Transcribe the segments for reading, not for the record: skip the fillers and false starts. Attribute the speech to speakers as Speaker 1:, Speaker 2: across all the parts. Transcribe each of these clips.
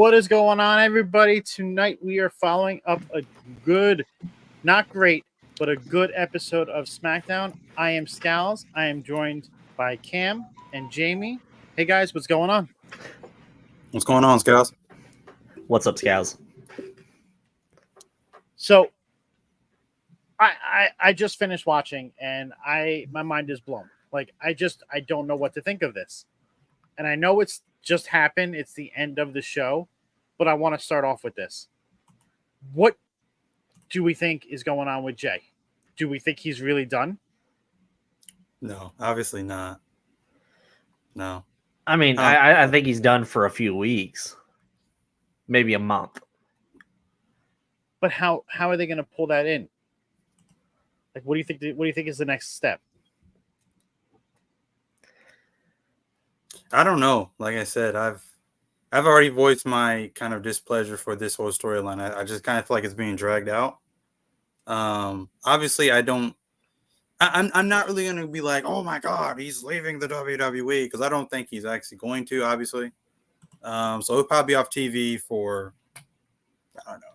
Speaker 1: What is going on, everybody? Tonight we are following up a good, not great, but a good episode of Smackdown. I am Scalz. I am joined by Cam and Jamey. Hey guys, what's going on?
Speaker 2: What's going on, Scalz?
Speaker 3: What's up, Scalz?
Speaker 1: So, I just finished watching, and my mind is blown. Like I don't know what to think of this, and I know it's just happened. It's the end of the show, but I want to start off with this. What do we think is going on with Jay? Do we think he's really done?
Speaker 2: No, obviously not. No.
Speaker 3: I mean, I think he's done for a few weeks, maybe a month.
Speaker 1: But how are they going to pull that in? Like, what do you think? What do you think is the next step?
Speaker 2: I don't know. Like I said, I've already voiced my kind of displeasure for this whole storyline. I just kind of feel like it's being dragged out. Obviously, I'm not really going to be like, oh my God, he's leaving the WWE, because I don't think he's actually going to, obviously. So he'll probably be off TV for, I don't know,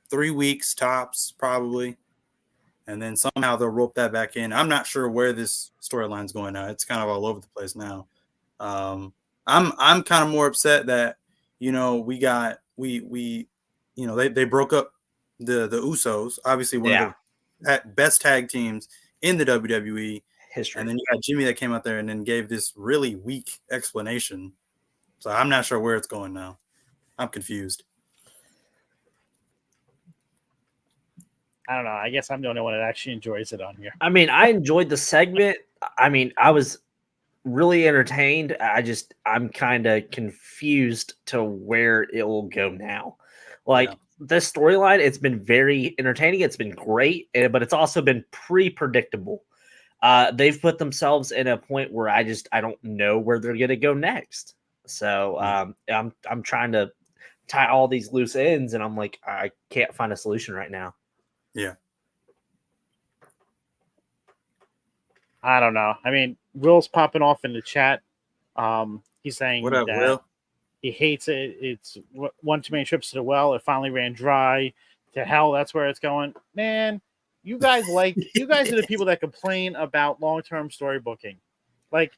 Speaker 2: 3 weeks tops, probably. And then somehow they'll rope that back in. I'm not sure where this storyline's going now. It's kind of all over the place now. I'm kind of more upset that, you know, they broke up the Usos, obviously one of the best tag teams in the WWE
Speaker 3: history.
Speaker 2: And then you got Jamey that came out there and then gave this really weak explanation. So I'm not sure where it's going now. I'm confused.
Speaker 1: I don't know. I guess I'm the only one that actually enjoys it on here.
Speaker 3: I mean, I enjoyed the segment. I mean, I was really entertained. I'm kind of confused to where it will go now. Like this storyline, it's been very entertaining. It's been great, but it's also been pretty predictable. They've put themselves in a point where I don't know where they're going to go next. So I'm trying to tie all these loose ends, and I'm like, I can't find a solution right now.
Speaker 2: Yeah.
Speaker 1: I don't know. I mean, Will's popping off in the chat. He's saying
Speaker 2: what up,
Speaker 1: that
Speaker 2: Will?
Speaker 1: He hates it. It's one too many trips to the well. It finally ran dry. To hell, that's where it's going. Man, you guys are the people that complain about long-term story booking. Like,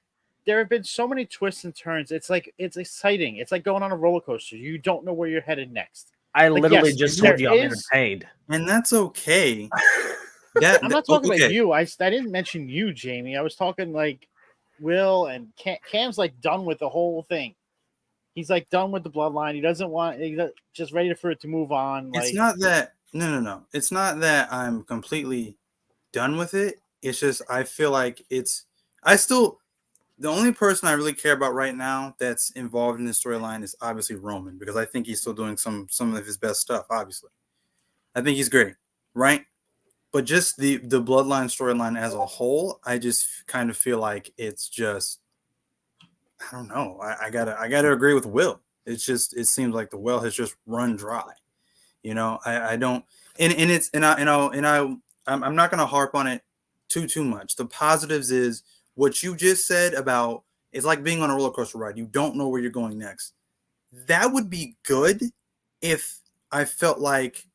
Speaker 1: there have been so many twists and turns. It's exciting. It's like going on a roller coaster. You don't know where you're headed next.
Speaker 3: I literally just told you I'm entertained.
Speaker 2: And that's okay.
Speaker 1: I'm not talking about you. I didn't mention you, Jamey. I was talking like Will and Cam's like done with the whole thing. He's like done with the bloodline. He doesn't want. He's just ready for it to move on.
Speaker 2: It's not that. No. It's not that I'm completely done with it. It's just I feel like the only person I really care about right now that's involved in this storyline is obviously Roman, because I think he's still doing some of his best stuff. Obviously, I think he's great, right? But just the bloodline storyline as a whole, I just kind of feel like it's just. I don't know. I gotta agree with Will. It seems like the well has just run dry. You know, I don't, I'm not gonna harp on it too much. The positives is what you just said about it's like being on a roller coaster ride. You don't know where you're going next. That would be good if I felt like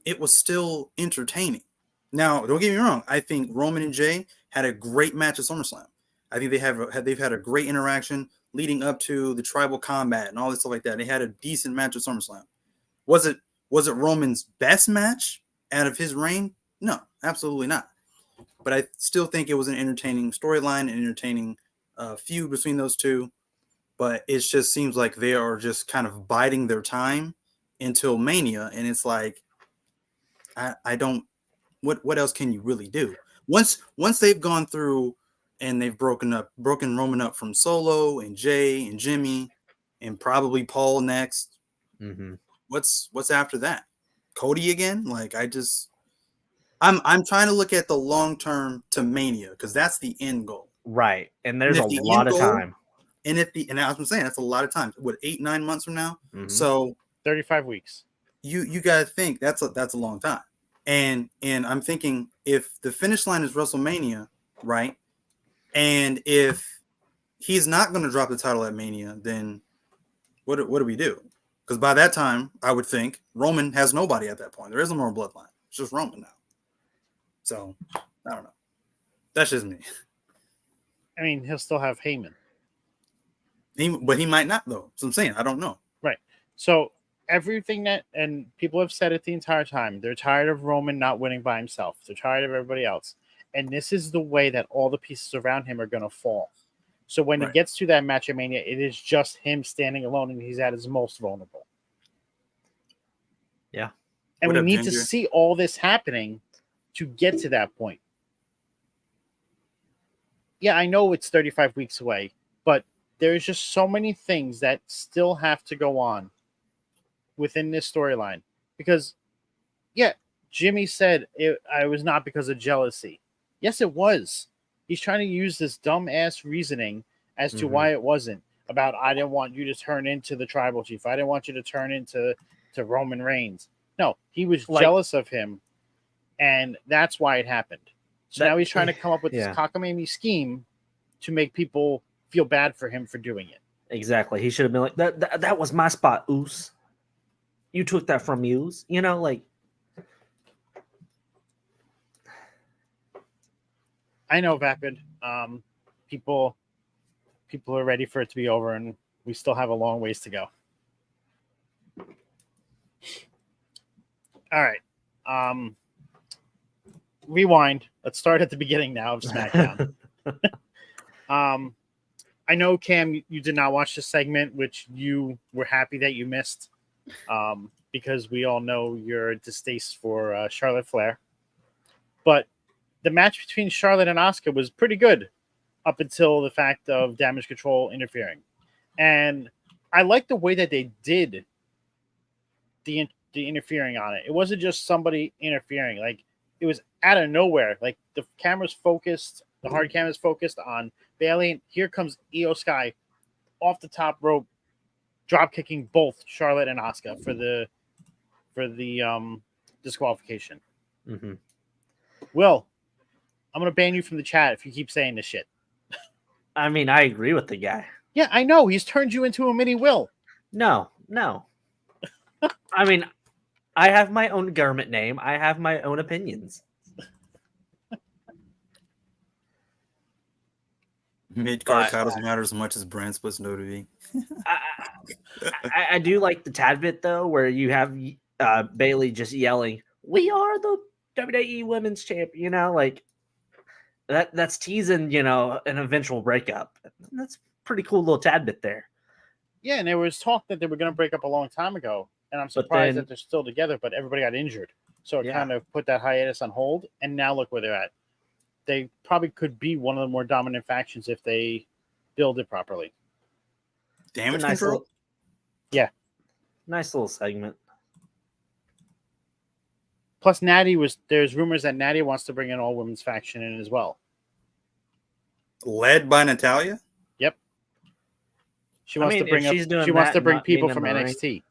Speaker 2: it was still entertaining. Now, don't get me wrong. I think Roman and Jay had a great match at SummerSlam. I think they've had a great interaction leading up to the tribal combat and all this stuff like that. They had a decent match at SummerSlam. Was it Roman's best match out of his reign? No, absolutely not. But I still think it was an entertaining storyline, an entertaining feud between those two. But it just seems like they are just kind of biding their time until Mania, and it's like I don't. What else can you really do? Once they've gone through. And they've broken Roman up from Solo and Jay and Jimmy and probably Paul next.
Speaker 3: Mm-hmm.
Speaker 2: What's after that? Cody again? Like I'm trying to look at the long term to Mania, because that's the end goal.
Speaker 3: Right. And there's a lot of time.
Speaker 2: And as I'm saying, that's a lot of time. What, 8-9 months from now?
Speaker 3: Mm-hmm.
Speaker 2: So
Speaker 1: 35 weeks.
Speaker 2: You gotta think that's a long time. And I'm thinking if the finish line is WrestleMania, right? And if he's not going to drop the title at Mania, then what do we do? Because by that time, I would think Roman has nobody at that point. There isn't more bloodline. It's just Roman now. So, I don't know. That's just me.
Speaker 1: I mean, he'll still have Heyman.
Speaker 2: But he might not, though. So I'm saying, I don't know.
Speaker 1: Right. So everything that, and people have said it the entire time, they're tired of Roman not winning by himself. They're tired of everybody else. And this is the way that all the pieces around him are going to fall. So when he gets to that match at Mania, it is just him standing alone, and he's at his most vulnerable.
Speaker 3: Yeah.
Speaker 1: And we need to see all this happening to get to that point. Yeah, I know it's 35 weeks away, but there's just so many things that still have to go on within this storyline. Because, yeah, Jimmy said I was not because of jealousy. Yes, it was. He's trying to use this dumb-ass reasoning as to why it wasn't. About, I didn't want you to turn into the tribal chief. I didn't want you to turn into Roman Reigns. No, he was jealous of him, and that's why it happened. So now he's trying to come up with this cockamamie scheme to make people feel bad for him for doing it.
Speaker 3: Exactly. He should have been like, that was my spot, Oos. You took that from Oos. You know, like.
Speaker 1: I know, Vapid. People are ready for it to be over, and we still have a long ways to go. All right. Rewind. Let's start at the beginning now of SmackDown. I know, Cam, you did not watch this segment, which you were happy that you missed, because we all know your distaste for Charlotte Flair. But the match between Charlotte and Asuka was pretty good up until the fact of Damage Control interfering. And I like the way that they did the interfering on it. It wasn't just somebody interfering. Like, it was out of nowhere. Like, the camera's focused, the hard camera's focused on Bayley, and here comes Io Sky off the top rope, drop kicking both Charlotte and Asuka for the disqualification.
Speaker 3: Mm-hmm.
Speaker 1: Will, I'm gonna ban you from the chat if you keep saying this shit.
Speaker 3: I mean, I agree with the guy.
Speaker 1: Yeah, I know. He's turned you into a mini Will.
Speaker 3: No. I mean, I have my own government name. I have my own opinions.
Speaker 2: Mid-card titles matter as much as brand splits know to be.
Speaker 3: I do like the tad bit, though, where you have Bayley just yelling, "We are the WWE Women's Champion," you know, like that's teasing, you know, an eventual breakup. That's a pretty cool little tad bit there.
Speaker 1: Yeah, and there was talk that they were going to break up a long time ago, and I'm surprised that they're still together, but everybody got injured. So it kind of put that hiatus on hold, and now look where they're at. They probably could be one of the more dominant factions if they build it properly.
Speaker 2: Damage Control?
Speaker 1: Yeah.
Speaker 3: Nice little segment.
Speaker 1: Plus, there's rumors that Natty wants to bring an all-women's faction in as well.
Speaker 2: Led by Natalya?
Speaker 1: Yep. She wants to bring people from NXT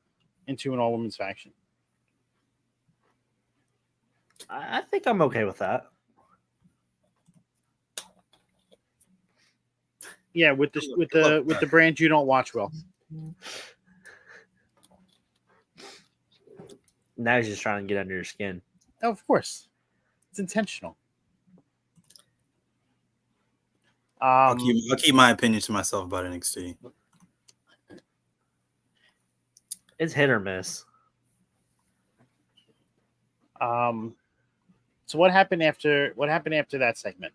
Speaker 1: into an all-women's faction.
Speaker 3: I think I'm okay with that.
Speaker 1: Yeah, with the brand you don't watch, Will.
Speaker 3: Now he's just trying to get under your skin.
Speaker 1: Oh, of course. It's intentional.
Speaker 2: I'll keep my opinion to myself about NXT.
Speaker 3: It's hit or miss.
Speaker 1: So what happened after that segment?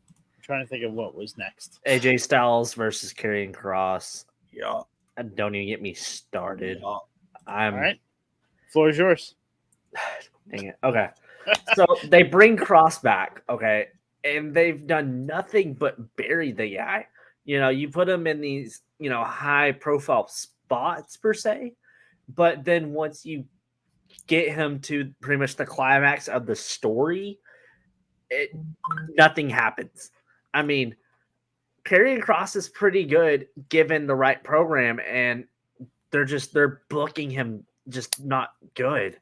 Speaker 1: I'm trying to think of what was next.
Speaker 3: AJ Styles versus Karrion Kross.
Speaker 2: Yeah.
Speaker 3: Don't even get me started.
Speaker 2: Yeah.
Speaker 1: All right. Floor is yours.
Speaker 3: Dang it. Okay. So they bring Kross back, okay, and they've done nothing but bury the guy. You know, you put him in these, you know, high profile spots per se, but then once you get him to pretty much the climax of the story, nothing happens. I mean, Karrion Kross is pretty good given the right program, and they're booking him just not good.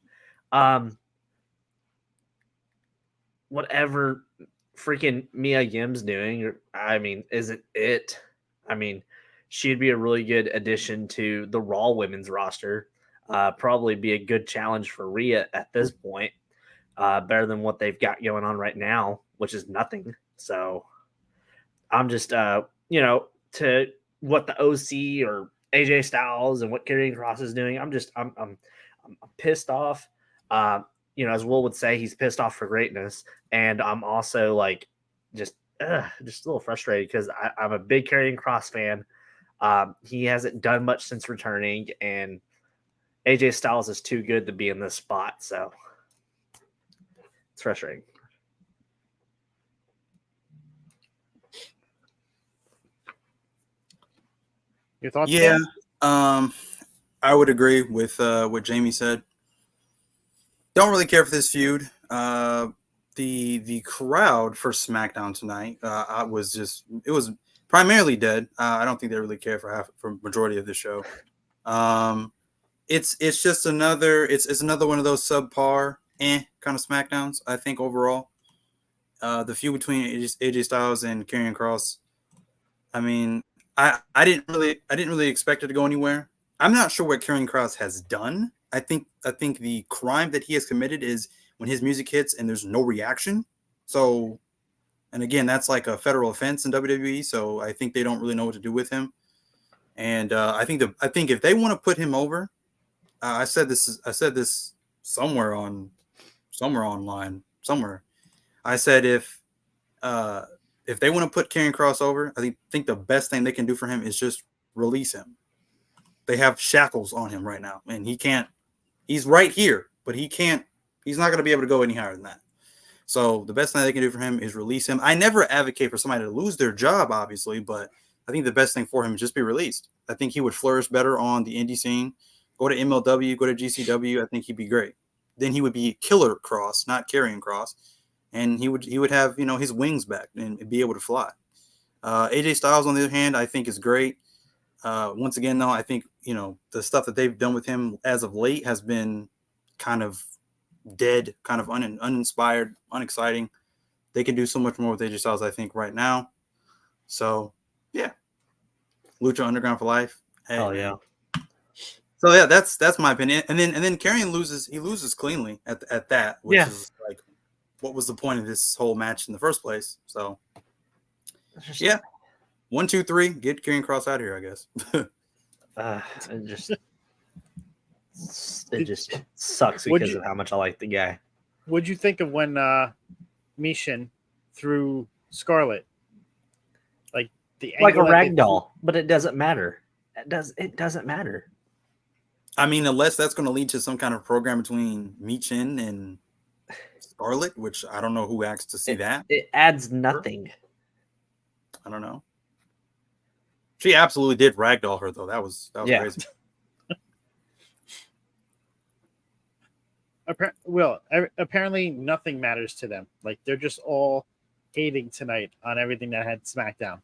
Speaker 3: Whatever freaking Mia Yim's doing, I mean, isn't it? I mean, she'd be a really good addition to the Raw women's roster. probably be a good challenge for Rhea at this point. Better than what they've got going on right now, which is nothing. So I'm just, to what the OC or AJ Styles and what Karrion Kross is doing, I'm pissed off. As Will would say, he's pissed off for greatness, and I'm also like, just a little frustrated because I'm a big Karrion Kross fan. He hasn't done much since returning, and AJ Styles is too good to be in this spot, so it's frustrating.
Speaker 1: Your thoughts?
Speaker 2: Yeah, I would agree with what Jamey said. Don't really care for this feud. The crowd for SmackDown tonight, it was primarily dead. I don't think they really care for majority of the show. It's just another one of those subpar kind of SmackDowns. I think overall, the feud between AJ Styles and Karrion Kross. I mean, I didn't really expect it to go anywhere. I'm not sure what Karrion Kross has done. I think the crime that he has committed is when his music hits and there's no reaction. So, and again, that's like a federal offense in WWE. So I think they don't really know what to do with him. And I think if they want to put him over, I said this somewhere online. I said if they want to put Karrion Kross over, I think the best thing they can do for him is just release him. They have shackles on him right now, and he can't. He's right here, but he can't. He's not going to be able to go any higher than that. So the best thing they can do for him is release him. I never advocate for somebody to lose their job, obviously, but I think the best thing for him is just be released. I think he would flourish better on the indie scene. Go to MLW, go to GCW. I think he'd be great. Then he would be Killer Kross, not Karrion Kross, and he would have his wings back and be able to fly. AJ Styles, on the other hand, I think is great. Once again, though, I think the stuff that they've done with him as of late has been kind of dead, kind of uninspired, unexciting. They can do so much more with AJ Styles, I think, right now. So, yeah, Lucha Underground for life. Hey,
Speaker 3: oh yeah.
Speaker 2: So yeah, that's my opinion. And then Karrion loses cleanly at that, which is like, what was the point of this whole match in the first place? So, yeah. 1, 2, 3. Get Karrion Kross out of here, I guess.
Speaker 3: It just sucks because of how much I like the guy.
Speaker 1: What'd you think of when Mishin threw Scarlett? Like a
Speaker 3: rag doll, but it doesn't matter. It doesn't matter.
Speaker 2: I mean, unless that's going to lead to some kind of program between Michin and Scarlett, which I don't know who asked to see that.
Speaker 3: It adds nothing.
Speaker 2: I don't know. She absolutely did ragdoll her, though. That was crazy.
Speaker 1: Apparently nothing matters to them. Like, they're just all hating tonight on everything that had SmackDown.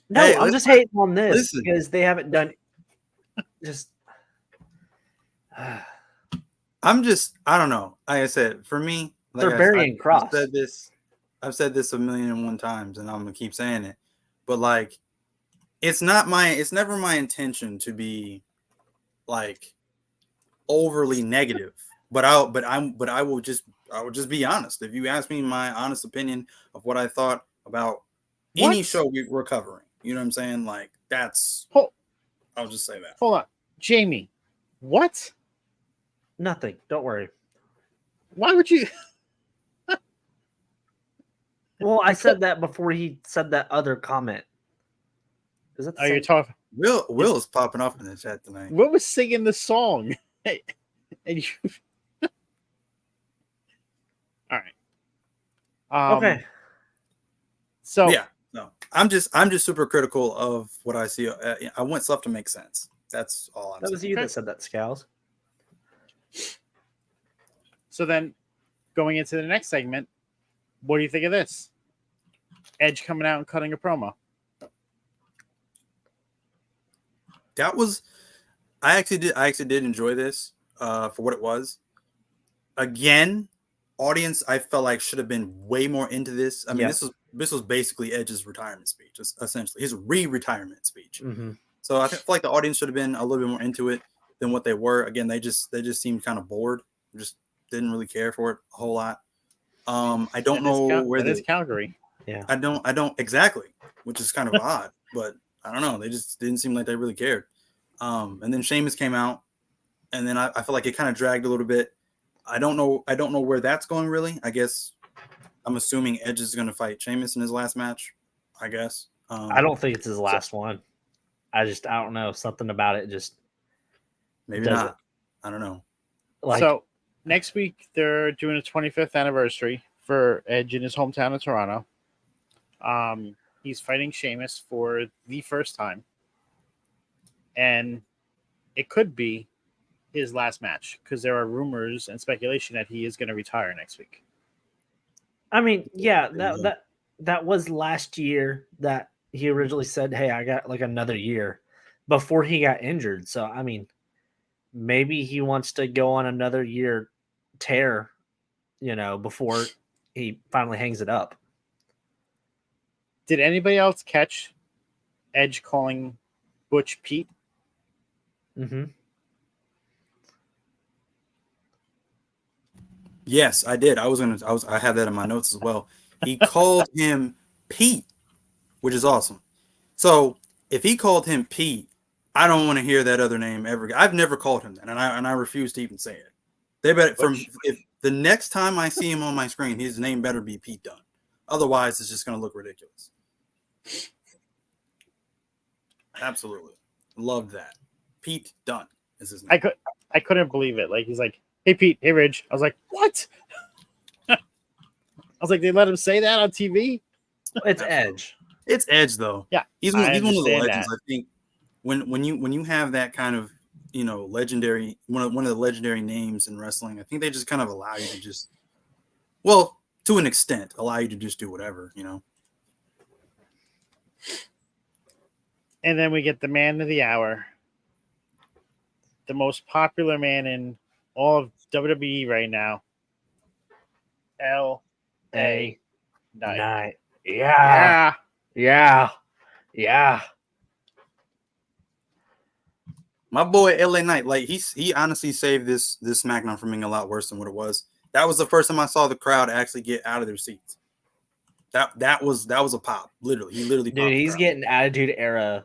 Speaker 3: No, I'm just hating on this because they haven't done just.
Speaker 2: I don't know. Like I said, for me,
Speaker 3: they're burying Kross.
Speaker 2: I've said this 1,000,001 times, and I'm gonna keep saying it. But like, it's never my intention to be like overly negative. But I will just be honest. If you ask me my honest opinion of what I thought about any show we're covering, you know what I'm saying? Like, I'll just say that.
Speaker 1: Hold on, Jamey. What?
Speaker 3: Nothing. Don't worry.
Speaker 1: Why would you?
Speaker 3: Well, I said that before he said that other comment.
Speaker 1: Is that you're talking?
Speaker 2: Will is popping off in the chat tonight.
Speaker 1: Will was singing the song, and you. All right.
Speaker 3: Okay.
Speaker 1: So
Speaker 2: yeah, no, I'm just super critical of what I see. I want stuff to make sense. That's all I'm saying.
Speaker 3: That was you that said that, Scalz.
Speaker 1: So then, going into the next segment, what do you think of this? Edge coming out and cutting a promo.
Speaker 2: I actually did enjoy this for what it was. Again, audience, I felt like should have been way more into this. I mean, this was basically Edge's retirement speech, essentially his re-retirement speech.
Speaker 3: Mm-hmm.
Speaker 2: So I feel like the audience should have been a little bit more into it. than what they were. Again, they just seemed kind of bored. Just didn't really care for it a whole lot. I don't know where
Speaker 1: that is Calgary.
Speaker 3: Yeah.
Speaker 2: I don't exactly, which is kind of odd, but I don't know. They just didn't seem like they really cared. And then Sheamus came out, and then I feel like it kind of dragged a little bit. I don't know where that's going really. I guess I'm assuming Edge is going to fight Sheamus in his last match. I guess.
Speaker 3: I don't think it's his last one. I don't know. Something about it just
Speaker 2: maybe
Speaker 3: doesn't.
Speaker 2: not. I don't know.
Speaker 1: So next week they're doing a 25th anniversary for Edge in his hometown of Toronto. He's fighting Sheamus for the first time, and it could be his last match because there are rumors and speculation that he is going to retire next week.
Speaker 3: I mean, yeah, that was last year that he originally said, "Hey, I got like another year," before he got injured. So I mean, maybe he wants to go on another year tear, before he finally hangs it up.
Speaker 1: Did anybody else catch Edge calling Butch Pete?
Speaker 3: Mm-hmm.
Speaker 2: Yes, I did. I had that in my notes as well. He called him Pete, which is awesome. So if he called him Pete, I don't want to hear that other name ever. I've never called him that, and I refuse to even say it. They better if the next time I see him on my screen, his name better be Pete Dunne. Otherwise, it's just going to look ridiculous. Absolutely, loved that. Pete Dunne is his name.
Speaker 1: I couldn't believe it. Like he's like, "Hey Pete, hey Ridge." I was like, "What?" I was like, "They let him say that on TV?"
Speaker 3: It's Edge.
Speaker 2: It's Edge though.
Speaker 1: Yeah,
Speaker 2: he's one of the legends.
Speaker 1: That.
Speaker 2: I think when you have that kind of legendary one of the legendary names in wrestling, I think they just kind of allow you to just, well, to an extent, allow you to just do whatever,
Speaker 1: And then we get the man of the hour, the most popular man in all of WWE right now, L.A. Knight.
Speaker 3: Yeah.
Speaker 2: My boy LA Knight, like he honestly saved this SmackDown from being a lot worse than what it was. That was the first time I saw the crowd actually get out of their seats. That was a pop. Literally, he literally
Speaker 3: Dude, he's getting Attitude Era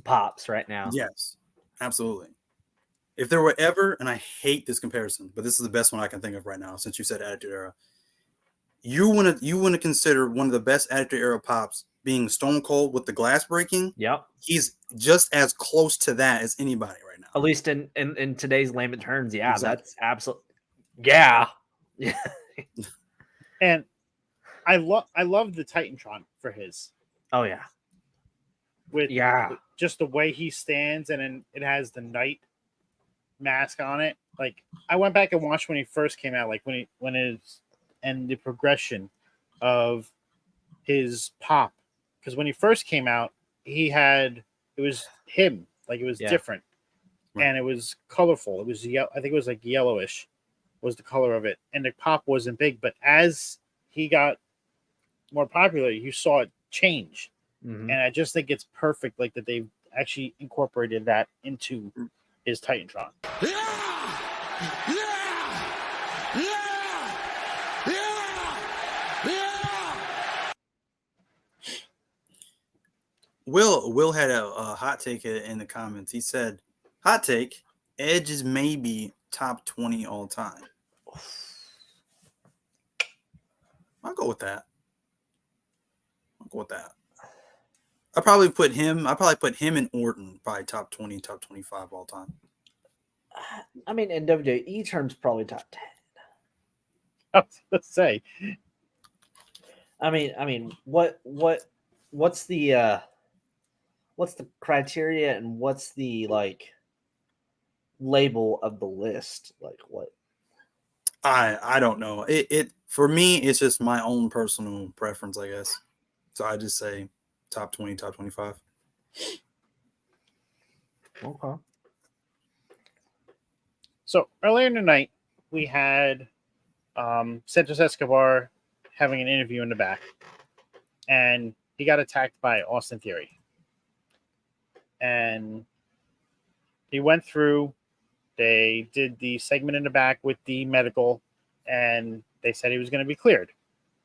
Speaker 3: pops right now.
Speaker 2: Yes, absolutely. If there were ever, and I hate this comparison, but this is the best one I can think of right now since you said Attitude Era. You want to consider one of the best Attitude Era pops being Stone Cold with the glass breaking.
Speaker 3: Yep.
Speaker 2: He's just as close to that as anybody right now.
Speaker 3: At least in today's layman terms, yeah,
Speaker 2: Exactly.
Speaker 3: That's absolutely, yeah.
Speaker 1: And I love the Titantron for his.
Speaker 3: Oh yeah.
Speaker 1: With just the way he stands, and then it has the Knight mask on it. Like I went back and watched when he first came out, like and the progression of his pop, because when he first came out, it was him, like it was different, right. And it was colorful. It was I think it was like yellowish was the color of it, and the pop wasn't big, but as he got more popular, you saw it change.
Speaker 3: Mm-hmm.
Speaker 1: And I just think it's perfect, like that they've actually incorporated that into his Titantron.
Speaker 2: Will had a hot take in the comments. He said, "Hot take: Edge is maybe top 20 all time." I'll go with that. I probably put him and Orton probably top 20, top 25 all time.
Speaker 3: I mean, in WWE terms, probably top 10.
Speaker 1: I was gonna say.
Speaker 3: I mean, what's the criteria and what's the label of the list? Like what?
Speaker 2: I don't know. It for me, it's just my own personal preference, I guess. So I just say top 20, top 25.
Speaker 3: Okay.
Speaker 1: So earlier in the night, we had Santos Escobar having an interview in the back, and he got attacked by Austin Theory. And he went through They did the segment in the back with the medical, and they said he was going to be cleared.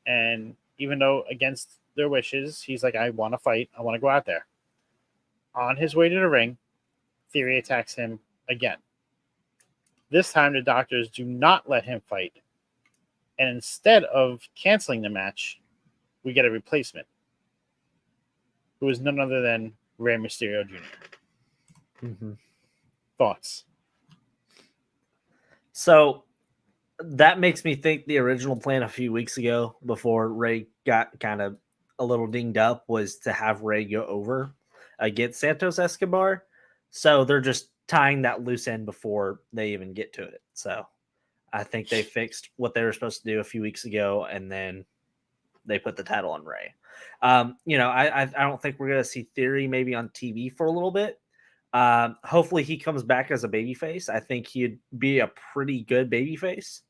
Speaker 1: And even though against their wishes, he's like, I want to fight. I want to go out there. On his way to the ring, Theory attacks him again. This time, the doctors do not let him fight. And instead of canceling the match, we get a replacement, who is none other than Rey Mysterio Jr.
Speaker 3: Mm-hmm.
Speaker 1: Thoughts?
Speaker 3: So that makes me think the original plan a few weeks ago, before Ray got kind of a little dinged up, was to have Ray go over against Santos Escobar. So they're just tying that loose end before they even get to it. So I think they fixed what they were supposed to do a few weeks ago, and then they put the title on Ray. I don't think we're going to see Theory maybe on TV for a little bit. Hopefully he comes back as a babyface. I think he'd be a pretty good babyface.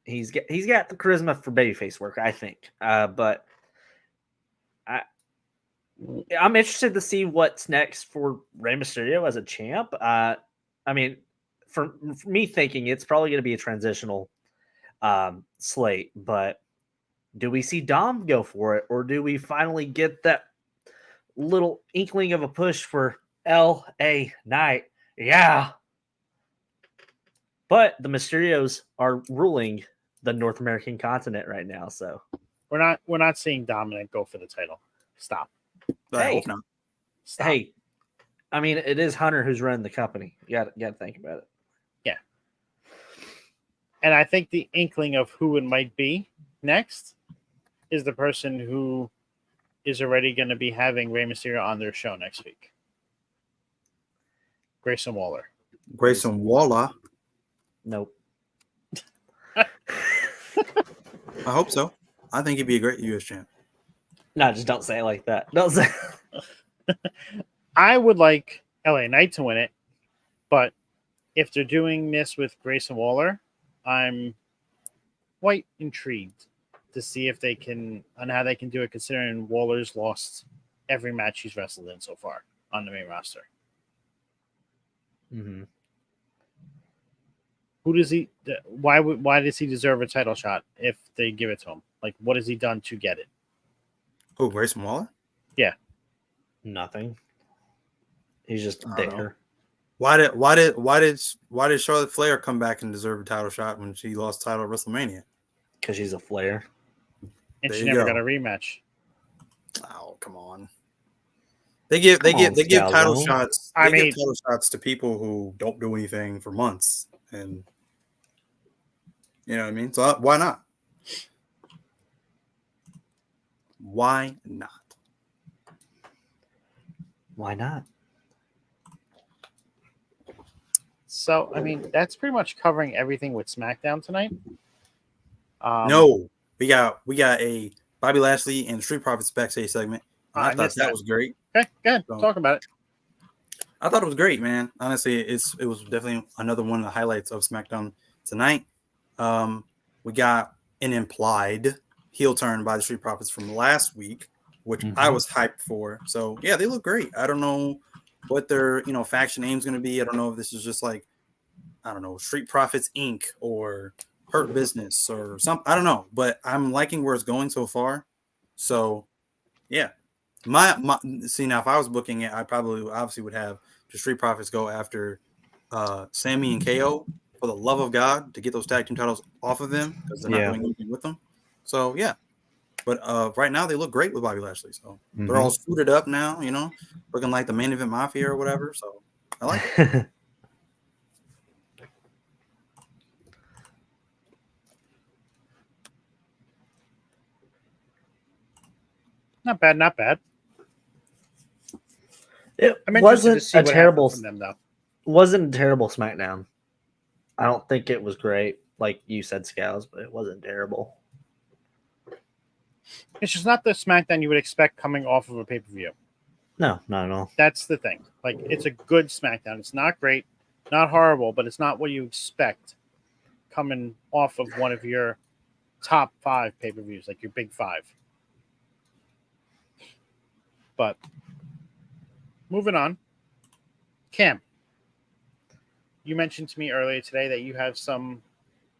Speaker 3: He's got the charisma for babyface work, I think. But I'm interested to see what's next for Rey Mysterio as a champ. For me thinking it's probably going to be a transitional slate, but do we see Dom go for it, or do we finally get that little inkling of a push for LA Knight? Yeah. But the Mysterios are ruling the North American continent right now, so
Speaker 1: we're not seeing Dominic go for the title. Stop.
Speaker 2: I hope not.
Speaker 1: Stop.
Speaker 3: Hey, I mean, it is Hunter who's running the company. You got to think about it.
Speaker 1: Yeah. And I think the inkling of who it might be next is the person who is already going to be having Rey Mysterio on their show next week. Grayson Waller.
Speaker 2: Grayson Waller.
Speaker 3: Nope.
Speaker 2: I hope so. I think he'd be a great U.S. champ.
Speaker 3: No, just don't say it like that. Don't say.
Speaker 1: I would like LA Knight to win it, but if they're doing this with Grayson Waller, I'm quite intrigued to see if they can, on how they can do it, considering Waller's lost every match he's wrestled in so far on the main roster.
Speaker 3: Mm-hmm.
Speaker 1: Who does he? Why does he deserve a title shot if they give it to him? Like, what has he done to get it?
Speaker 2: Who, Grayson Waller?
Speaker 1: Yeah,
Speaker 3: Nothing. He's just there.
Speaker 2: Why did Charlotte Flair come back and deserve a title shot when she lost title at WrestleMania?
Speaker 3: Because she's a Flair,
Speaker 1: and
Speaker 2: There
Speaker 1: she
Speaker 2: you
Speaker 1: never
Speaker 2: go.
Speaker 1: got a rematch.
Speaker 2: Oh, come on. They give
Speaker 3: Scalz.
Speaker 2: title shots.
Speaker 1: I
Speaker 2: They give
Speaker 1: mean-
Speaker 2: title shots to people who don't do anything for months, and you know what I mean. So why not? Why not?
Speaker 3: Why not?
Speaker 1: So, I mean, that's pretty much covering everything with SmackDown tonight.
Speaker 2: No, we got a Bobby Lashley and Street Profits backstage segment. And I thought
Speaker 1: missed
Speaker 2: that
Speaker 1: that.
Speaker 2: was great.
Speaker 1: Okay, go ahead.
Speaker 2: So-
Speaker 1: Talk about it.
Speaker 2: I thought it was great, man. Honestly, it was definitely another one of the highlights of SmackDown tonight. We got an implied heel turn by the Street Profits from last week, which I was hyped for. So yeah, they look great. I don't know what their faction name's going to be. I don't know if this is just like, I don't know, Street Profits Inc. or Hurt Business or something. I don't know, but I'm liking where it's going so far. So yeah, my see, now if I was booking it, I probably obviously would have the Street Profits go after Sammy and KO, for the love of God, to get those tag team titles off of them, because they're not doing anything with them. So yeah, but right now they look great with Bobby Lashley. So they're all suited up now, looking like the Main Event Mafia or whatever. So I like it.
Speaker 1: Not bad, not bad.
Speaker 3: It
Speaker 1: I'm interested to
Speaker 3: wasn't
Speaker 1: see
Speaker 3: a
Speaker 1: what
Speaker 3: terrible.
Speaker 1: happens from them, though.
Speaker 3: Wasn't a terrible SmackDown. I don't think it was great, like you said, Scalz, but it wasn't terrible.
Speaker 1: It's just not the SmackDown you would expect coming off of a pay-per-view.
Speaker 3: No, not at all.
Speaker 1: That's the thing. Like, it's a good SmackDown. It's not great, not horrible, but it's not what you expect coming off of one of your top 5 pay-per-views, like your big 5. But moving on, Cam, you mentioned to me earlier today that you have some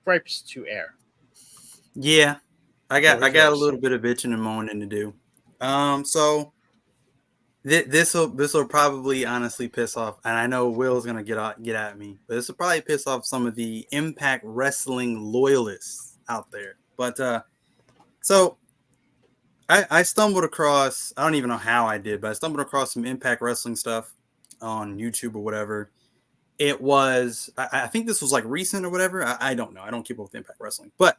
Speaker 1: gripes to air.
Speaker 2: Yeah, I got
Speaker 1: What was
Speaker 2: a
Speaker 1: yours?
Speaker 2: little bit of bitching and moaning to do. So this will probably honestly piss off, and I know Will's gonna get at me, but this will probably piss off some of the Impact Wrestling loyalists out there. But so I stumbled across, I don't even know how I did, but I stumbled across some Impact Wrestling stuff on YouTube or whatever. It was, I think this was like recent or whatever. I don't know. I don't keep up with Impact Wrestling, but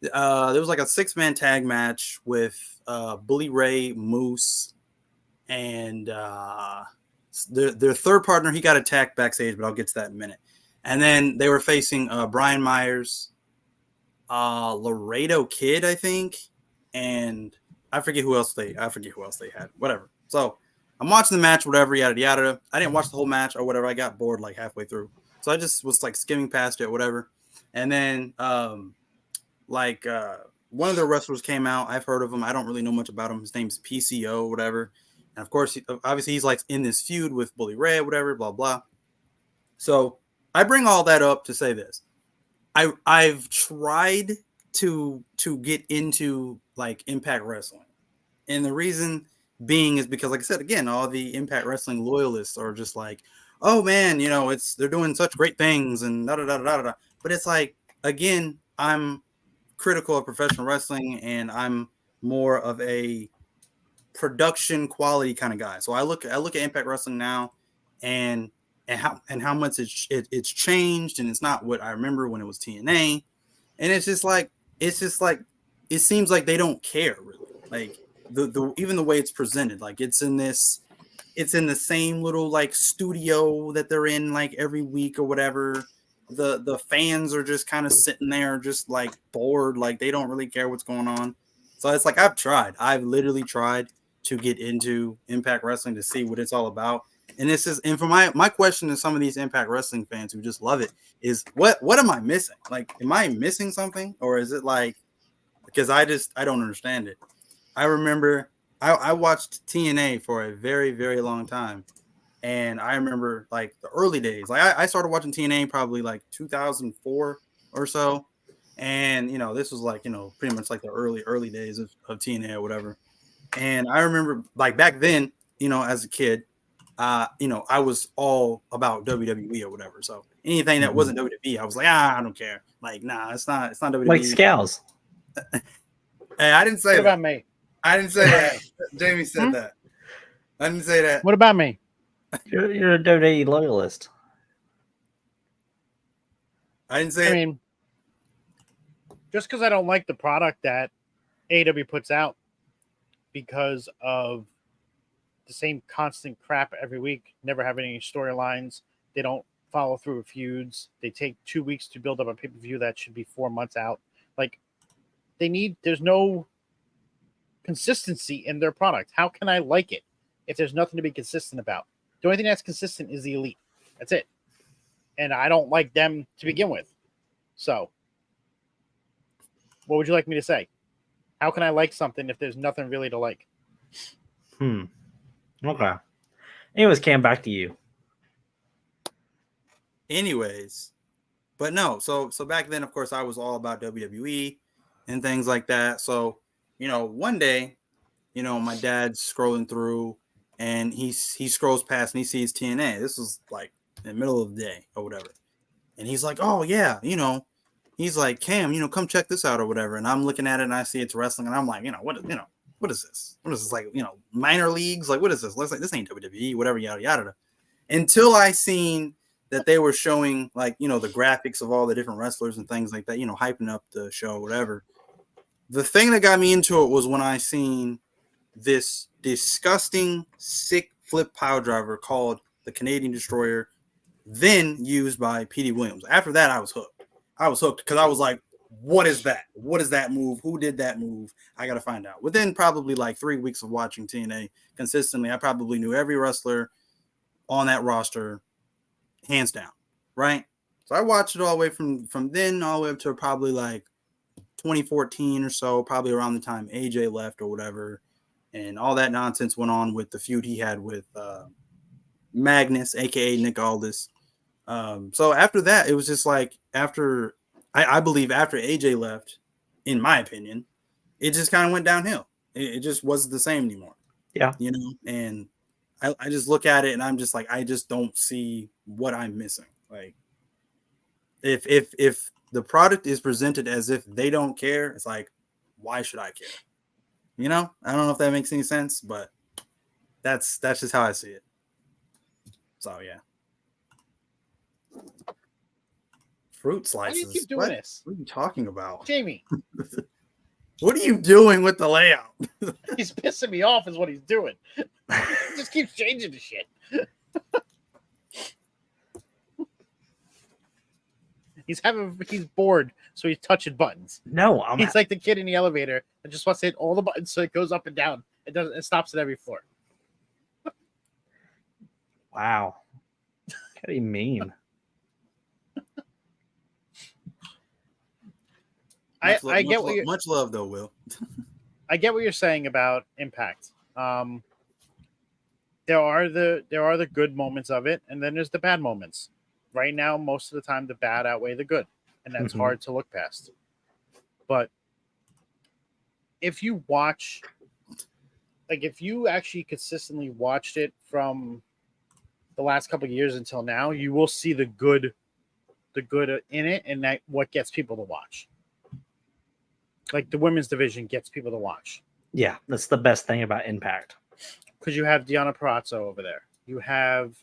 Speaker 2: there was like a 6-man tag match with Bully Ray, Moose, and their third partner. He got attacked backstage, but I'll get to that in a minute. And then they were facing Brian Myers, Laredo Kid, I think, and I forget who else they had. Whatever. So I'm watching the match, whatever, yada yada. I didn't watch the whole match or whatever. I got bored like halfway through, so I just was like skimming past it, whatever. And then one of the wrestlers came out. I've heard of him. I don't really know much about him. His name's PCO, whatever. And of course, obviously, he's like in this feud with Bully Ray, whatever, blah blah. So I bring all that up to say this: I've tried to get into like Impact Wrestling, and the reason being is because, like I said, again, all the Impact Wrestling loyalists are just like, oh man, they're doing such great things and da da da da da. But it's like, again, I'm critical of professional wrestling, and I'm more of a production quality kind of guy. So I look at Impact Wrestling now, and how much it's changed, and it's not what I remember when it was TNA, and it's just like it seems like they don't care really. Like the even the way it's presented, like it's in the same little like studio that they're in like every week or whatever. The fans are just kind of sitting there just like bored, like they don't really care what's going on. So it's like I've literally tried to get into Impact Wrestling to see what it's all about. And for my question to some of these Impact Wrestling fans who just love it is what am I missing? Like, am I missing something, or is it like, because I don't understand it. I remember I watched TNA for a very, very long time. And I remember like the early days, like I started watching TNA probably like 2004 or so. And, this was like, pretty much like the early days of TNA or whatever. And I remember like back then, as a kid, I was all about WWE or whatever. So anything that wasn't WWE, I was like, I don't care. Like, nah, it's not WWE.
Speaker 3: Like Scalz.
Speaker 2: Hey, I didn't say
Speaker 1: What
Speaker 2: that.
Speaker 1: about me?
Speaker 2: I didn't say that. Jamey said that. I didn't say that.
Speaker 1: What about me?
Speaker 3: You're a WWE loyalist.
Speaker 2: I didn't say
Speaker 1: I mean, just because I don't like the product that AEW puts out because of the same constant crap every week, never having any storylines. They don't follow through with feuds. They take 2 weeks to build up a pay-per-view that should be 4 months out. Like, there's no consistency in their product. How can I like it if there's nothing to be consistent about? The only thing that's consistent is the Elite. That's it. And I don't like them to begin with. So, what would you like me to say? How can I like something if there's nothing really to like?
Speaker 3: Okay. Anyways, Cam, back to you.
Speaker 2: Anyways, but no, so back then, of course, I was all about WWE and things like that. So, one day, my dad's scrolling through and he scrolls past and he sees TNA. This was like in the middle of the day or whatever. And he's like, oh yeah, he's like, Cam, come check this out or whatever. And I'm looking at it and I see it's wrestling and I'm like, what is this? What is this, like, minor leagues? Like, what is this? Looks like this ain't WWE, whatever, yada, yada. Until I seen that they were showing like, the graphics of all the different wrestlers and things like that, hyping up the show, whatever. The thing that got me into it was when I seen this disgusting, sick flip pile driver called the Canadian Destroyer, then used by Petey Williams. After that, I was hooked because I was like, what is that? What is that move? Who did that move? I got to find out. Within probably like 3 weeks of watching TNA consistently, I probably knew every wrestler on that roster, hands down, right? So I watched it all the way from then all the way up to probably like 2014 or so, probably around the time AJ left or whatever, and all that nonsense went on with the feud he had with Magnus, aka Nick Aldis. So after that, it was just like I believe after AJ left, in my opinion, it just kind of went downhill. It just wasn't the same anymore.
Speaker 3: Yeah.
Speaker 2: You know, and I just look at it and I'm just like, I just don't see what I'm missing. Like if the product is presented as if they don't care, it's like, why should I care? You know, I don't know if that makes any sense, but that's just how I see it. So yeah. Fruit
Speaker 1: Why do you
Speaker 2: slices.
Speaker 1: keep doing this?
Speaker 2: What are you talking about?
Speaker 1: Jamey,
Speaker 2: What are you doing with the layout?
Speaker 1: he's pissing me off is what he's doing. He just keeps changing the shit. He's bored, so he's touching buttons.
Speaker 3: No,
Speaker 1: He's like the kid in the elevator that just wants to hit all the buttons so it goes up and down. It stops at every floor.
Speaker 3: Wow. What do you mean?
Speaker 1: I get what you're
Speaker 2: much love though, Will.
Speaker 1: I get what you're saying about Impact. There are the good moments of it, and then there's the bad moments. Right now, most of the time, the bad outweigh the good, and that's hard to look past. But if you watch, like, if you actually consistently watched it from the last couple of years until now, you will see the good in it, and that what gets people to watch. Like the women's division gets people to watch.
Speaker 3: Yeah, that's the best thing about Impact.
Speaker 1: Because you have Deonna Purrazzo over there. You have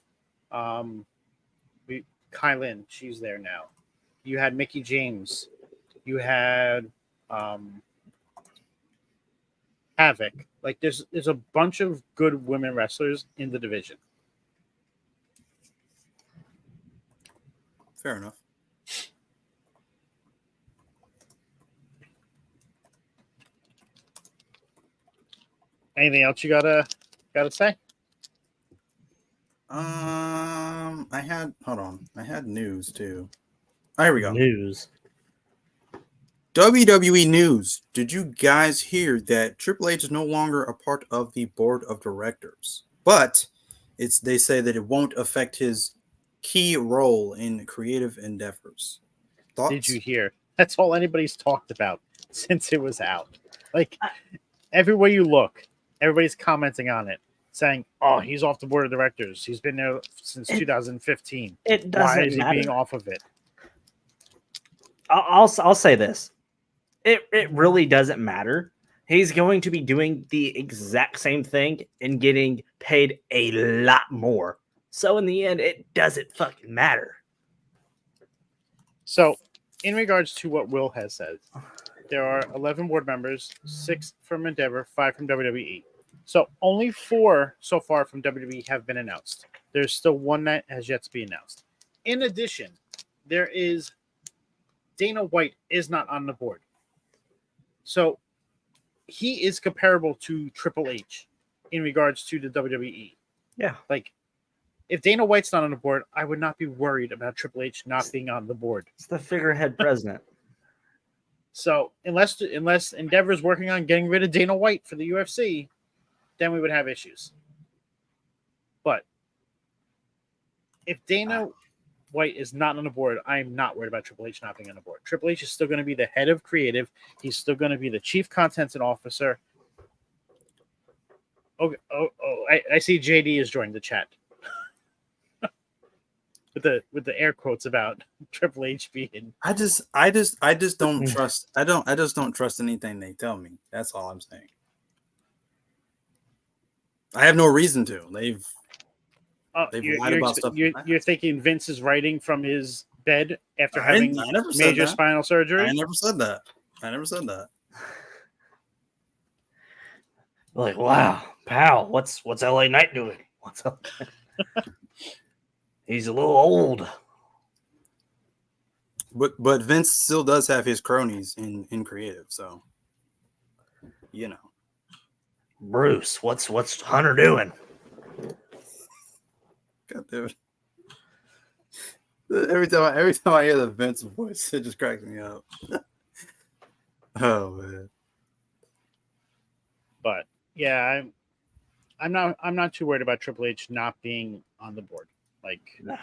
Speaker 1: Kylin, she's there now. You had Mickie James. You had Havoc. Like there's a bunch of good women wrestlers in the division.
Speaker 2: Fair enough.
Speaker 1: Anything else you gotta say?
Speaker 2: I had news too. Oh, here we go.
Speaker 3: News.
Speaker 2: WWE news. Did you guys hear that Triple H is no longer a part of the board of directors? But they say that it won't affect his key role in creative endeavors. Thoughts?
Speaker 1: Did you hear? That's all anybody's talked about since it was out. Like everywhere you look, everybody's commenting on it, saying, "Oh, he's off the board of directors. He's been there since 2015.
Speaker 3: It doesn't
Speaker 1: Why is he
Speaker 3: matter.
Speaker 1: being off of it?"
Speaker 3: I'll say this. It really doesn't matter. He's going to be doing the exact same thing and getting paid a lot more. So in the end, it doesn't fucking matter.
Speaker 1: So, in regards to what Will has said, there are 11 board members, 6 from Endeavor, 5 from WWE. So only 4 so far from WWE have been announced. There's still 1 that has yet to be announced. In addition, there is Dana White is not on the board. So he is comparable to Triple H in regards to the WWE.
Speaker 3: Yeah.
Speaker 1: Like, if Dana White's not on the board, I would not be worried about Triple H not being on the board.
Speaker 3: It's the figurehead president.
Speaker 1: So unless Endeavor's working on getting rid of Dana White for the UFC, then we would have issues. But if Dana White is not on the board, I am not worried about Triple H not being on the board. Triple H is still going to be the head of creative. He's still going to be the chief content officer. Okay. I see JD has joined the chat with the air quotes about Triple H being.
Speaker 2: I just don't trust. I just don't trust anything they tell me. That's all I'm saying. I have no reason to. They've lied about stuff.
Speaker 1: You're thinking Vince is writing from his bed after having major spinal surgery?
Speaker 2: I never said that.
Speaker 3: Like, wow, pal, what's LA Knight doing? What's up? He's a little old.
Speaker 2: But Vince still does have his cronies in creative, so you know.
Speaker 3: Bruce, what's Hunter doing?
Speaker 2: God damn it. Every time I hear the Vince voice, it just cracks me up. Oh man.
Speaker 1: But yeah, I'm not too worried about Triple H not being on the board. Like,
Speaker 3: no.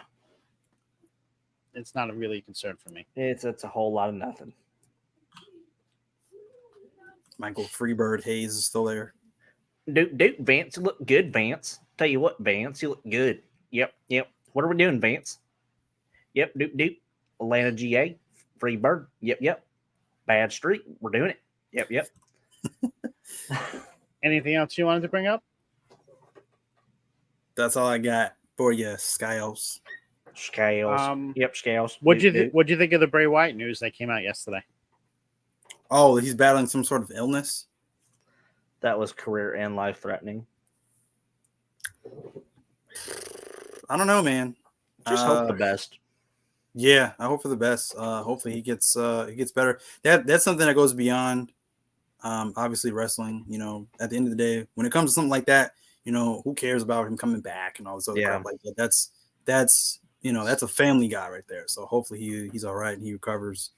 Speaker 1: it's not a really concern for me.
Speaker 3: It's a whole lot of nothing.
Speaker 2: Michael Freebird Hayes is still there.
Speaker 3: Dude, Vance, you look good, Vance. Tell you what, Vance, you look good. Yep. What are we doing, Vance? Yep, Duke. Atlanta GA, Freebird. Yep. Bad Street, we're doing it. Yep.
Speaker 1: Anything else you wanted to bring up?
Speaker 2: That's all I got for you, Scalz.
Speaker 3: Scalz. Yep, Scalz.
Speaker 1: What'd you think of the Bray Wyatt news that came out yesterday?
Speaker 2: Oh, he's battling some sort of illness.
Speaker 3: That was career and life threatening.
Speaker 2: I don't know, man.
Speaker 3: Just hope the best.
Speaker 2: Yeah, I hope for the best. Hopefully he gets better. That's something that goes beyond obviously wrestling. You know, at the end of the day, when it comes to something like that, you know, who cares about him coming back and all this other crap like that? That's you know, that's a family guy right there. So hopefully he's all right and he recovers.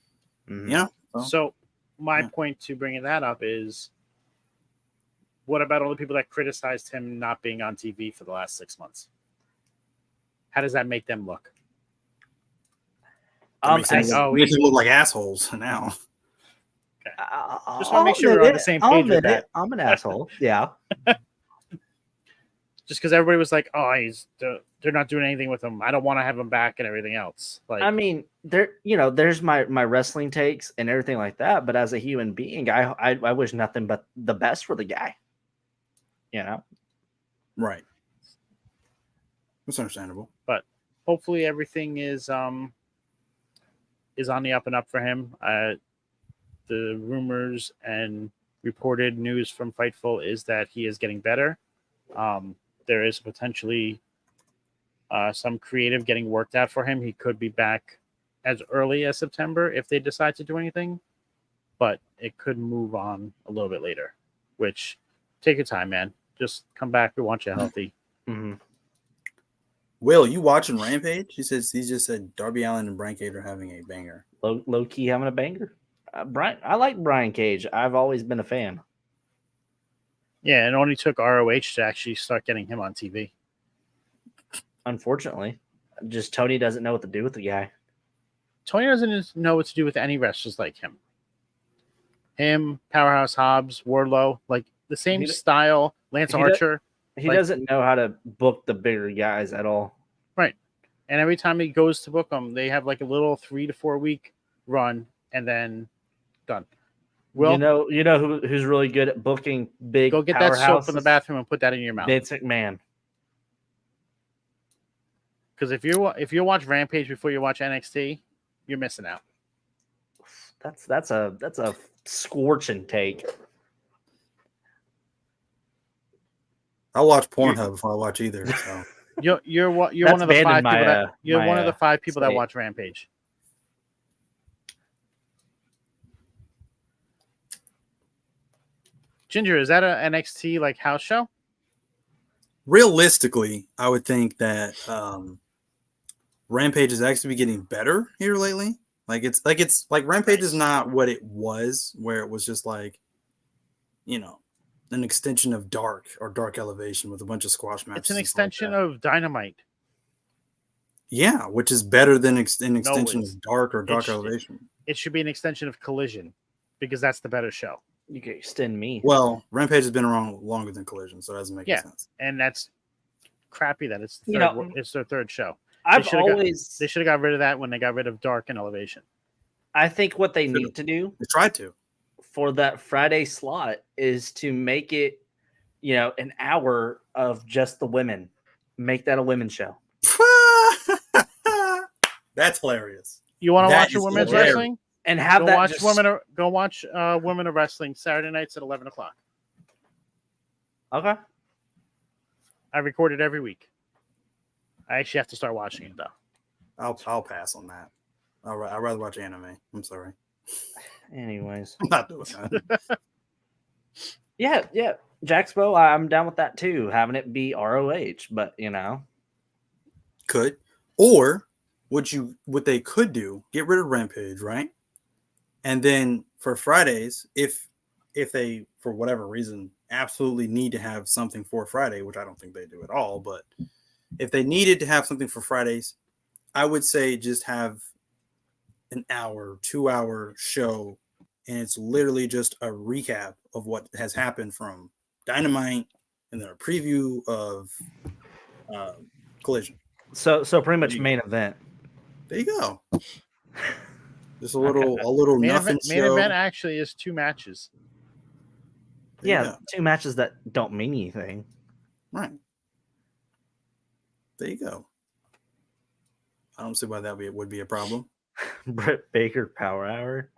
Speaker 3: Mm-hmm.
Speaker 2: You know.
Speaker 1: So my point to bringing that up is, what about all the people that criticized him not being on TV for the last 6 months? How does that make them look?
Speaker 2: Makes them look like assholes now.
Speaker 1: Okay. Just want to make sure we're on the same page with that.
Speaker 3: I'm an asshole. Yeah.
Speaker 1: Just because everybody was like, "Oh, they're not doing anything with him. I don't want to have him back," and everything else. Like,
Speaker 3: I mean, there's my wrestling takes and everything like that. But as a human being, I wish nothing but the best for the guy. You know,
Speaker 2: right? That's understandable.
Speaker 1: But hopefully, everything is on the up and up for him. The rumors and reported news from Fightful is that he is getting better. There is potentially some creative getting worked out for him. He could be back as early as September if they decide to do anything, but it could move on a little bit later, which take your time, man. Just come back. We want you healthy.
Speaker 3: Mm-hmm.
Speaker 2: Will, you watching Rampage? He just said Darby Allin and Brian Cage are having a banger.
Speaker 3: Low key having a banger. I like Brian Cage. I've always been a fan.
Speaker 1: Yeah, it only took ROH to actually start getting him on TV.
Speaker 3: Unfortunately, just Tony doesn't know what to do with the guy.
Speaker 1: Tony doesn't know what to do with any wrestlers like him. Him, Powerhouse Hobbs, Wardlow, like the same style. Lance Archer.
Speaker 3: He doesn't know how to book the bigger guys at all.
Speaker 1: Right. And every time he goes to book them, they have like a little 3 to 4 week run and then done. Will,
Speaker 3: you know who's really good at booking big?
Speaker 1: Go get that soap in the bathroom and put that in your mouth.
Speaker 3: Vince McMahon.
Speaker 1: Because if you watch Rampage before you watch NXT, you're missing out.
Speaker 3: That's a scorching take.
Speaker 2: I watch Pornhub before I watch either. So
Speaker 1: you're one of the 5 people you're one of the 5 people that watch Rampage. Ginger, is that an NXT like house show?
Speaker 2: Realistically, I would think that Rampage is actually getting better here lately. It's like Rampage is not what it was, where it was just like, you know, an extension of Dark or Dark Elevation with a bunch of squash matches.
Speaker 1: It's an extension of Dynamite.
Speaker 2: Yeah, which is better than an extension of Dark or Dark Elevation.
Speaker 1: It should be an extension of Collision because that's the better show.
Speaker 3: You can extend me.
Speaker 2: Well, Rampage has been around longer than Collision, so it doesn't make sense.
Speaker 1: And that's crappy that it's it's their third show.
Speaker 3: They
Speaker 1: should have got rid of that when they got rid of Dark and Elevation.
Speaker 3: I think what they need to do,
Speaker 2: they tried to,
Speaker 3: for that Friday slot is to make it, an hour of just the women. Make that a women's show.
Speaker 2: That's hilarious.
Speaker 1: You want to watch a women's wrestling?
Speaker 3: And have
Speaker 1: go watch Women of Wrestling Saturday nights at 11 o'clock.
Speaker 3: Okay.
Speaker 2: I
Speaker 1: record it every week. I actually have to start watching it though.
Speaker 2: I'll pass on that. I'd rather watch anime. I'm sorry.
Speaker 3: Anyways,
Speaker 2: I'm not doing that.
Speaker 3: Yeah. Jacksbo, I'm down with that too. Having it be ROH, but
Speaker 2: could, or what they could do, get rid of Rampage, right? And then for Fridays, if they, for whatever reason, absolutely need to have something for Friday, which I don't think they do at all, but if they needed to have something for Fridays, I would say just have an hour, 2 hour show, and it's literally just a recap of what has happened from Dynamite and then a preview of Collision.
Speaker 3: So pretty much main event.
Speaker 2: There you go. Just a little nothing
Speaker 1: main
Speaker 2: show.
Speaker 1: event actually is 2 matches.
Speaker 3: Yeah, 2 matches that don't mean anything.
Speaker 2: Right. There you go. I don't see why that would be a problem.
Speaker 3: Britt Baker Power Hour.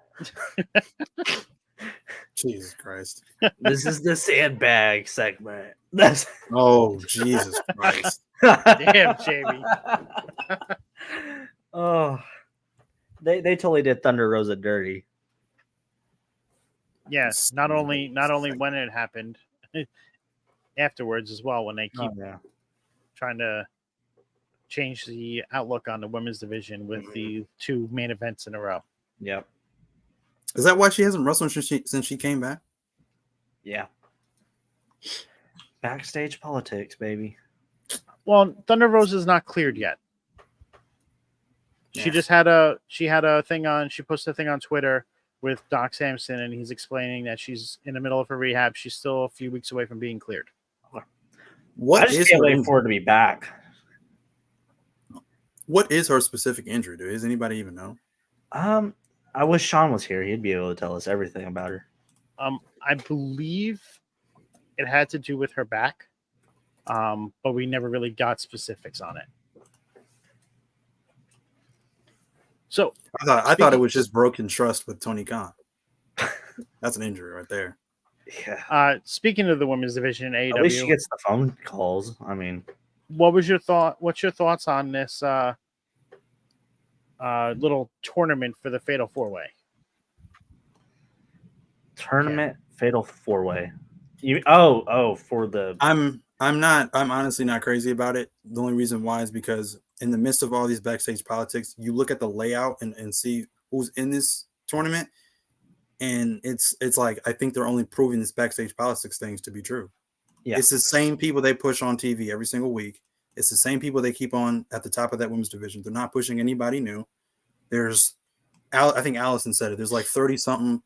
Speaker 2: Jesus Christ.
Speaker 3: This is the sandbag segment. That's
Speaker 2: Oh, Jesus Christ.
Speaker 1: Damn, Jamey.
Speaker 3: Oh, they totally did Thunder Rosa dirty.
Speaker 1: Yes, not only when it happened, afterwards as well, when they keep trying to change the outlook on the women's division with the 2 main events in a row.
Speaker 3: Yep.
Speaker 2: Is that why she hasn't wrestled since she came back?
Speaker 3: Yeah. Backstage politics, baby.
Speaker 1: Well, Thunder Rosa is not cleared yet. She just had a thing on. She posted a thing on Twitter with Doc Samson, and he's explaining that she's in the middle of her rehab. She's still a few weeks away from being cleared.
Speaker 3: I just can't wait for her to be back.
Speaker 2: What is her specific injury? Does anybody even know?
Speaker 3: I wish Sean was here. He'd be able to tell us everything about her.
Speaker 1: I believe it had to do with her back, but we never really got specifics on it. So
Speaker 2: I thought it was just broken trust with Tony Khan. That's an injury right there.
Speaker 3: Yeah.
Speaker 1: Speaking of the women's division in AEW,
Speaker 3: at least she gets the phone calls. I mean,
Speaker 1: what's your thoughts on this little tournament for the Fatal 4-Way?
Speaker 3: Tournament Fatal 4-Way. For the
Speaker 2: I'm honestly not crazy about it. The only reason why is because in the midst of all these backstage politics, you look at the layout and see who's in this tournament, and it's like I think they're only proving this backstage politics things to be true. Yeah. It's the same people they push on TV every single week. It's the same people they keep on at the top of that women's division. They're not pushing anybody new. I think Allison said it. There's like 30-something,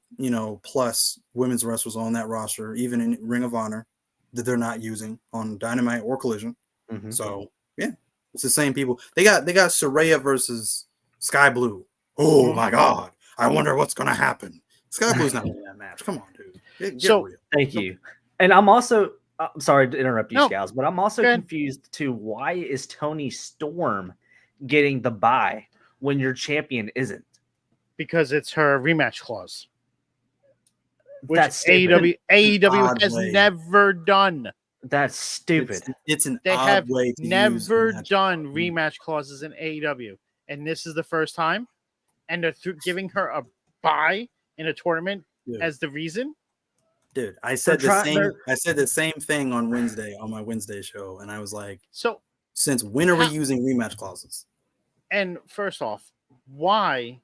Speaker 2: plus women's wrestlers on that roster, even in Ring of Honor, that they're not using on Dynamite or Collision. Mm-hmm. So yeah, it's the same people. They got Saraya versus Sky Blue. Oh my God! I wonder what's gonna happen. Sky Blue's not in that match. Come on, dude. Get real.
Speaker 3: Thank you. And I'm also sorry to interrupt you, Scalz, but I'm also confused to why is Tony Storm getting the bye when your champion isn't?
Speaker 1: Because it's her rematch clause. Which
Speaker 3: That's
Speaker 1: AEW has never done.
Speaker 3: That's stupid.
Speaker 2: It's an
Speaker 1: they
Speaker 2: odd
Speaker 1: have
Speaker 2: way to
Speaker 1: never done rematch clauses in AEW, and this is the first time. And they're giving her a bye in a tournament as the reason.
Speaker 2: Dude, I said the same thing on Wednesday on my Wednesday show, and I was like,
Speaker 1: "So,
Speaker 2: since when are we using rematch clauses?"
Speaker 1: And first off, why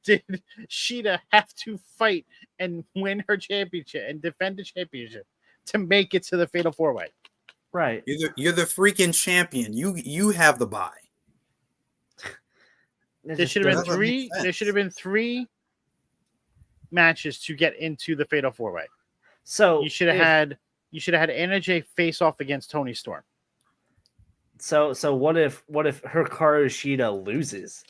Speaker 1: did Sheeta have to fight and win her championship and defend the championship to make it to the Fatal 4-Way?
Speaker 3: Right.
Speaker 2: You're the freaking champion. You have the bye.
Speaker 1: There should have been 3. There should have been 3 matches to get into the Fatal 4-Way.
Speaker 3: So
Speaker 1: you should have had Anna Jay face off against Tony Storm.
Speaker 3: So what if Hikaru Shida loses?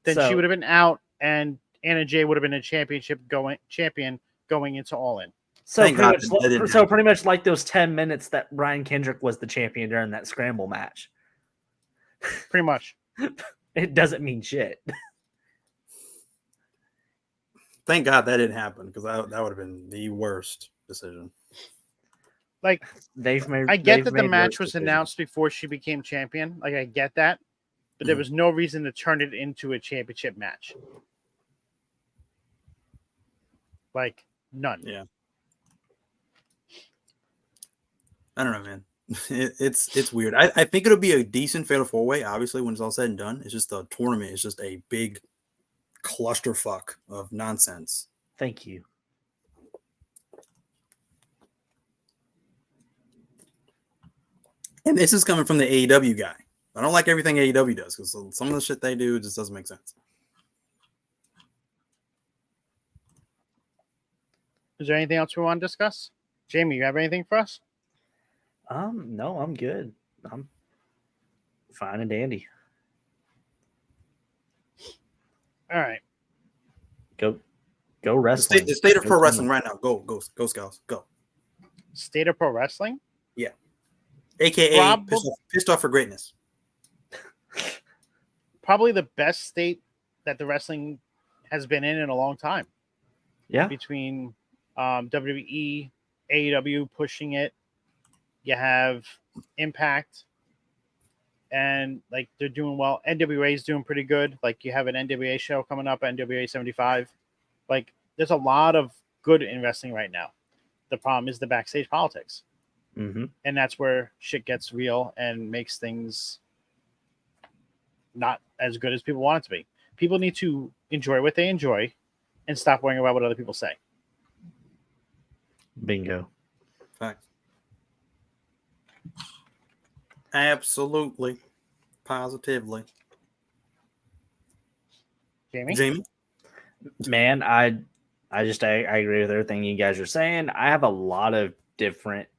Speaker 1: Then she would have been out, and Anna Jay would have been a champion going into All In.
Speaker 3: So pretty much like those 10 minutes that Brian Kendrick was the champion during that scramble match.
Speaker 1: Pretty much.
Speaker 3: It doesn't mean shit.
Speaker 2: Thank God that didn't happen, because that would have been the worst decision.
Speaker 1: Like, I get that the match was announced before she became champion. Like, I get that. But there was no reason to turn it into a championship match. Like, none.
Speaker 2: Yeah. I don't know, man. It's weird. I think it'll be a decent Fatal 4-Way, obviously, when it's all said and done. It's just a tournament. It's just a big clusterfuck of nonsense.
Speaker 3: Thank you.
Speaker 2: And this is coming from the AEW guy. I don't like everything AEW does because some of the shit they do just doesn't make sense.
Speaker 1: Is there anything else we want to discuss? Jamie, you have anything for us?
Speaker 3: No, I'm good. I'm fine and dandy.
Speaker 1: All right.
Speaker 3: Go wrestling.
Speaker 2: The state of
Speaker 3: Go
Speaker 2: pro
Speaker 3: team.
Speaker 2: wrestling right now. Go Scalz. Go.
Speaker 1: State of pro wrestling?
Speaker 2: Yeah. AKA pissed off for greatness.
Speaker 1: Probably the best state that the wrestling has been in a long time.
Speaker 3: Yeah.
Speaker 1: Between WWE, AEW pushing it. You have Impact. And like they're doing well. NWA is doing pretty good. Like you have an NWA show coming up, NWA 75. Like there's a lot of good in wrestling right now. The problem is the backstage politics.
Speaker 3: Mm-hmm.
Speaker 1: And that's where shit gets real and makes things not as good as people want it to be. People need to enjoy what they enjoy and stop worrying about what other people say.
Speaker 3: Bingo.
Speaker 2: Facts. Absolutely. Positively.
Speaker 1: Jamie?
Speaker 3: Man, I agree with everything you guys are saying. I have a lot of different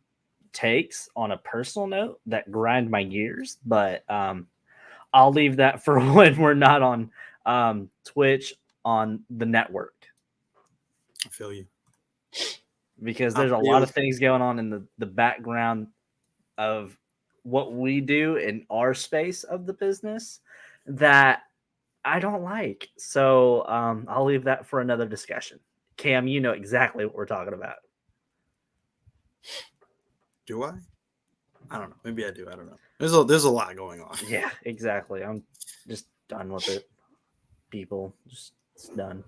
Speaker 3: takes on a personal note that grind my gears, but I'll leave that for when we're not on Twitch on the network.
Speaker 2: I feel you.
Speaker 3: Because there's a lot of things going on in the background of what we do in our space of the business that I don't like. So I'll leave that for another discussion. Cam, you know exactly what we're talking about.
Speaker 2: Do I? I don't know. Maybe I do. I don't know. There's a lot going on.
Speaker 3: Yeah, exactly. I'm just done with it. People, just it's done.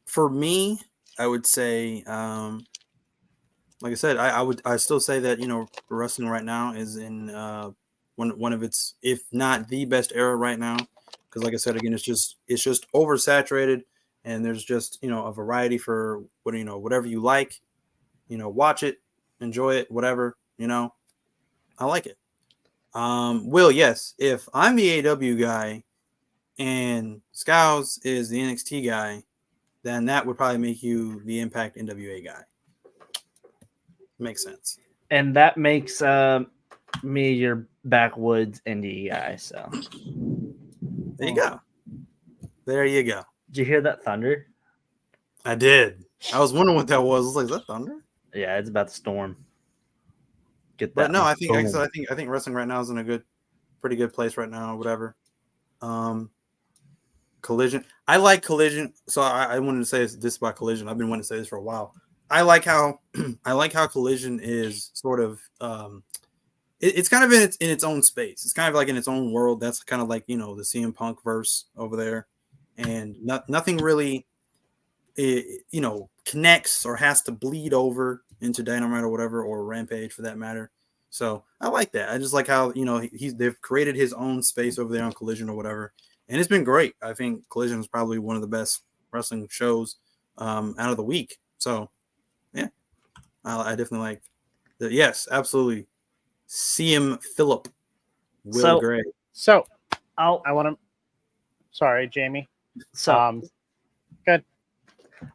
Speaker 2: For me, I would say, like I said, I still say that, you know, wrestling right now is in one of its, if not the best era right now, because like I said again, it's just oversaturated, and there's just, you know, a variety for whatever you like, you know, watch it, enjoy it, whatever, you know, I like it. Will, yes, if I'm the AW guy and Scalz is the NXT guy, then that would probably make you the Impact NWA guy. Makes sense.
Speaker 3: And that makes me your backwoods indie guy. So
Speaker 2: there you go. There you go.
Speaker 3: Did you hear that thunder?
Speaker 2: I did. I was wondering what that was. I was like, is that thunder?
Speaker 3: Yeah, it's about the storm. Get that.
Speaker 2: But no, I think wrestling right now is in a pretty good place right now. Whatever. Collision. I like Collision. So I wanted to say this about Collision. I've been wanting to say this for a while. I like how Collision is sort of it's kind of in its own space. It's kind of like in its own world. That's kind of like, you know, the CM Punk verse over there, and nothing really you know, connects or has to bleed over into Dynamite or whatever, or Rampage for that matter. So I like that. I just like how, you know, they've created his own space over there on Collision or whatever, and it's been great. I think Collision is probably one of the best wrestling shows out of the week. So yeah, I definitely like that. Yes, absolutely. CM Phillip, Will Gray.
Speaker 1: So sorry, Jamie.
Speaker 3: So
Speaker 1: good.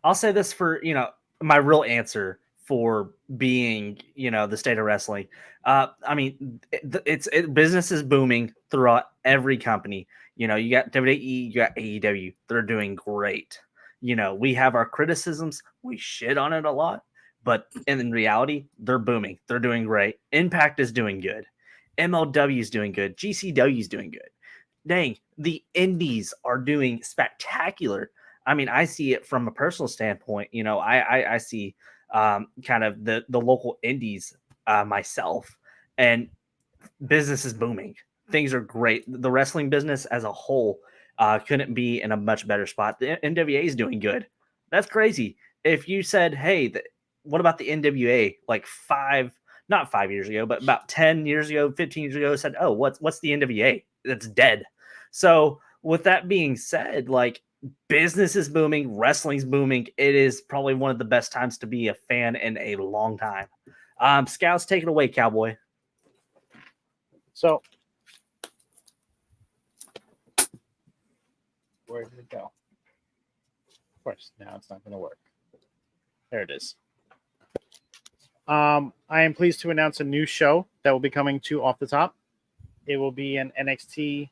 Speaker 3: I'll say this for, you know, my real answer for being, you know, the state of wrestling. I mean, business is booming throughout every company. You know, you got WWE, you got AEW. They're doing great. You know, we have our criticisms. We shit on it a lot. But in reality, they're booming. They're doing great. Impact is doing good. MLW is doing good. GCW is doing good. Dang, the indies are doing spectacular. I mean, I see it from a personal standpoint. You know, I see kind of the local indies myself, and business is booming. Things are great. The wrestling business as a whole couldn't be in a much better spot. The NWA is doing good. That's crazy. If you said, hey, what about the NWA? Like not 5 years ago, but about 10 years ago, 15 years ago, said, oh, what's the NWA? That's dead. So with that being said, like, business is booming, wrestling's booming. It is probably one of the best times to be a fan in a long time. Scouts, take it away, cowboy.
Speaker 1: So Where did it go? Of course, now it's not going to work. There it is. I am pleased to announce a new show that will be coming to Off the Top. It will be an NXT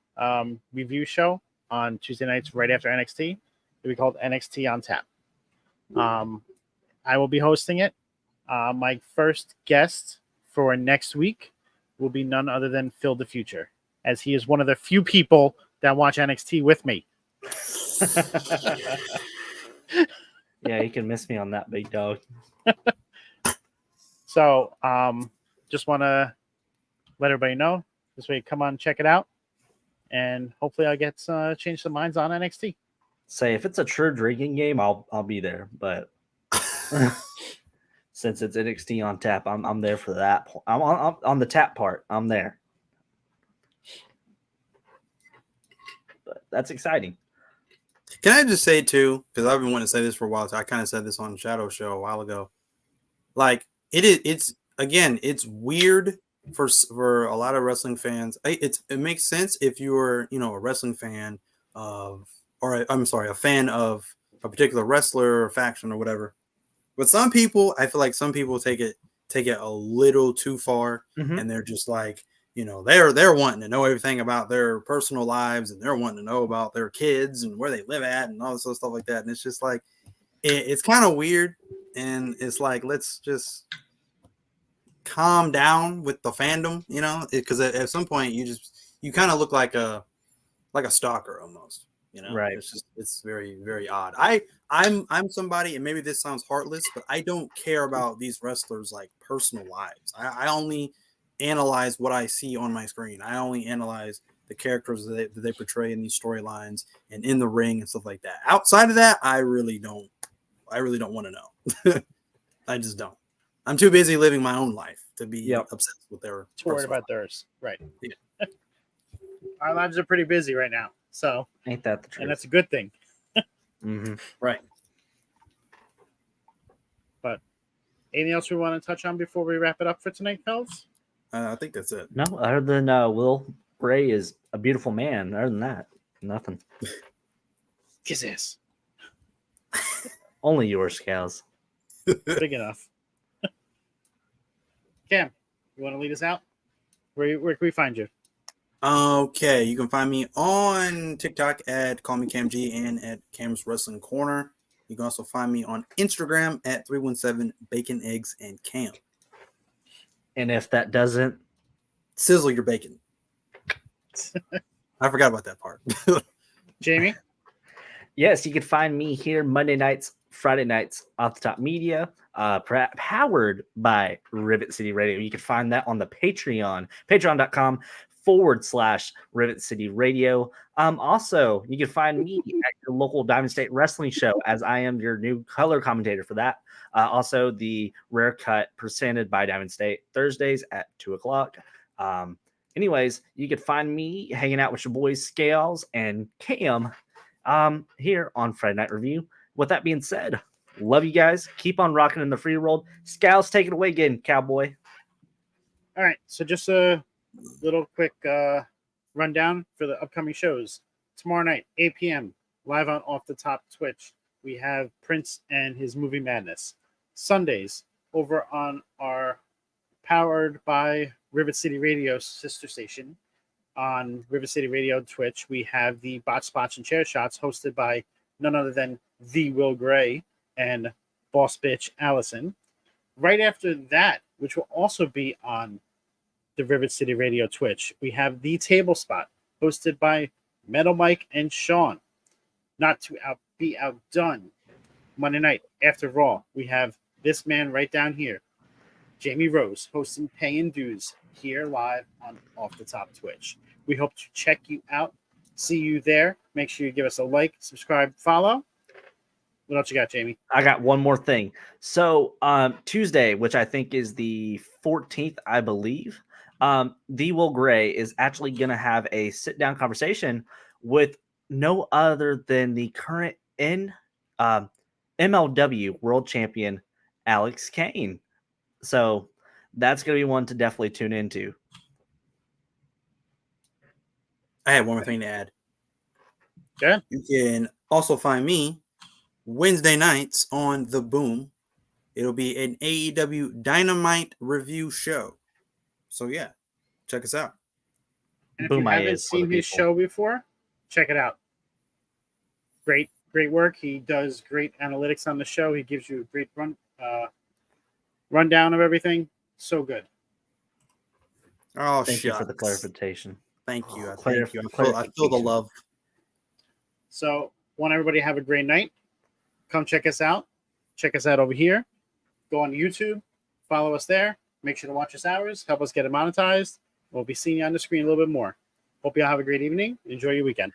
Speaker 1: review show on Tuesday nights right after NXT. It'll be called NXT on Tap. I will be hosting it. My first guest for next week will be none other than Phil the Future, as he is one of the few people that watch NXT with me.
Speaker 3: Yeah, you can miss me on that, big dog.
Speaker 1: So, just want to let everybody know. This way, come on, check it out, and hopefully, I'll get change some minds on NXT.
Speaker 3: Say if it's a true drinking game, I'll be there. But since it's NXT on tap, I'm there for that. I'm on the tap part. I'm there. But that's exciting.
Speaker 2: Can I just say too, because I've been wanting to say this for a while. So I kind of said this on Shadow Show a while ago. Like it's weird for a lot of wrestling fans. It makes sense if you're a wrestling fan of, a fan of a particular wrestler or faction or whatever. But some people, I feel like some people take it a little too far, and they're just like, they're wanting to know everything about their personal lives, and they're wanting to know about their kids and where they live at and all this other stuff like that. And it's just like, it's kind of weird. And it's like, let's just calm down with the fandom, because at some point you kind of look like a stalker almost,
Speaker 3: Right.
Speaker 2: It's very, very odd. I'm somebody, and maybe this sounds heartless, but I don't care about these wrestlers' like personal lives. I only analyze what I see on my screen. I only analyze the characters that they portray in these storylines and in the ring and stuff like that. Outside of that, I really don't want to know. I just don't. I'm too busy living my own life to be obsessed with their.
Speaker 1: Too worried about theirs, right? Yeah. Our lives are pretty busy right now, so
Speaker 3: ain't that the truth?
Speaker 1: And that's a good thing.
Speaker 2: Right.
Speaker 1: But anything else we want to touch on before we wrap it up for tonight, fellas?
Speaker 2: I think that's it.
Speaker 3: No, other than Will Bray is a beautiful man. Other than that, nothing.
Speaker 1: Kiss ass.
Speaker 3: Only yours, Scalz.
Speaker 1: Big enough. Cam, you want to lead us out? Where can we find you?
Speaker 2: Okay, you can find me on TikTok at Call Me Cam G and at Cam's Wrestling Corner. You can also find me on Instagram at 317 Bacon, Eggs, and Cam.
Speaker 3: And if that doesn't
Speaker 2: sizzle your bacon. I forgot about that part.
Speaker 1: Jamey?
Speaker 3: Yes, you can find me here Monday nights, Friday nights, Off the Top Media, powered by Rivet City Radio. You can find that on the Patreon, patreon.com/Rivet City Radio. Also, you can find me at your local Diamond State Wrestling show, as I am your new color commentator for that. Also, the Rare Cut presented by Diamond State Thursdays at 2:00. Anyways, you can find me hanging out with your boys Scalz and Cam here on Friday Night Review. With that being said, love you guys. Keep on rocking in the free world. Scalz, take it away again, cowboy.
Speaker 1: All right, so just a little quick rundown for the upcoming shows. Tomorrow night, 8 p.m., live on Off the Top Twitch, we have Prince and his Movie Madness. Sundays, over on our powered by Rivet City Radio sister station on Rivet City Radio Twitch, we have the Bot Spots and Chair Shots hosted by none other than the Will Gray and Boss Bitch Allison. Right after that, which will also be on the Rivet City Radio Twitch, we have the Table Spot hosted by Metal Mike and Sean. Not to be outdone, Monday night after Raw, we have this man right down here, Jamie Rose, hosting Paying Dues here live on Off the Top Twitch. We hope to check you out. See you there. Make sure you give us a like, subscribe, follow. What else you got, Jamie?
Speaker 3: I got one more thing. So Tuesday, which I think is the 14th, I believe, the Will Gray is actually going to have a sit-down conversation with no other than the current MLW World Champion, Alex Kane. So that's going to be one to definitely tune into.
Speaker 2: I have one more thing to add.
Speaker 1: Good.
Speaker 2: You can also find me Wednesday nights on The Boom. It'll be an AEW Dynamite review show. So yeah, check us out.
Speaker 1: And if
Speaker 3: Boom
Speaker 1: you
Speaker 3: I
Speaker 1: haven't
Speaker 3: is for the
Speaker 1: seen his
Speaker 3: people.
Speaker 1: show before, check it out. Great work. He does great analytics on the show. He gives you a great rundown of everything. So good.
Speaker 2: Oh,
Speaker 3: Thank you for the
Speaker 2: shucks.
Speaker 3: clarification.
Speaker 2: Thank you.
Speaker 3: Clarif-
Speaker 2: Thank you. I feel the
Speaker 3: clarification.
Speaker 2: love.
Speaker 1: So, want everybody to have a great night. Come check us out. Check us out over here. Go on YouTube. Follow us there. Make sure to watch us hours. Help us get it monetized. We'll be seeing you on the screen a little bit more. Hope you all have a great evening. Enjoy your weekend.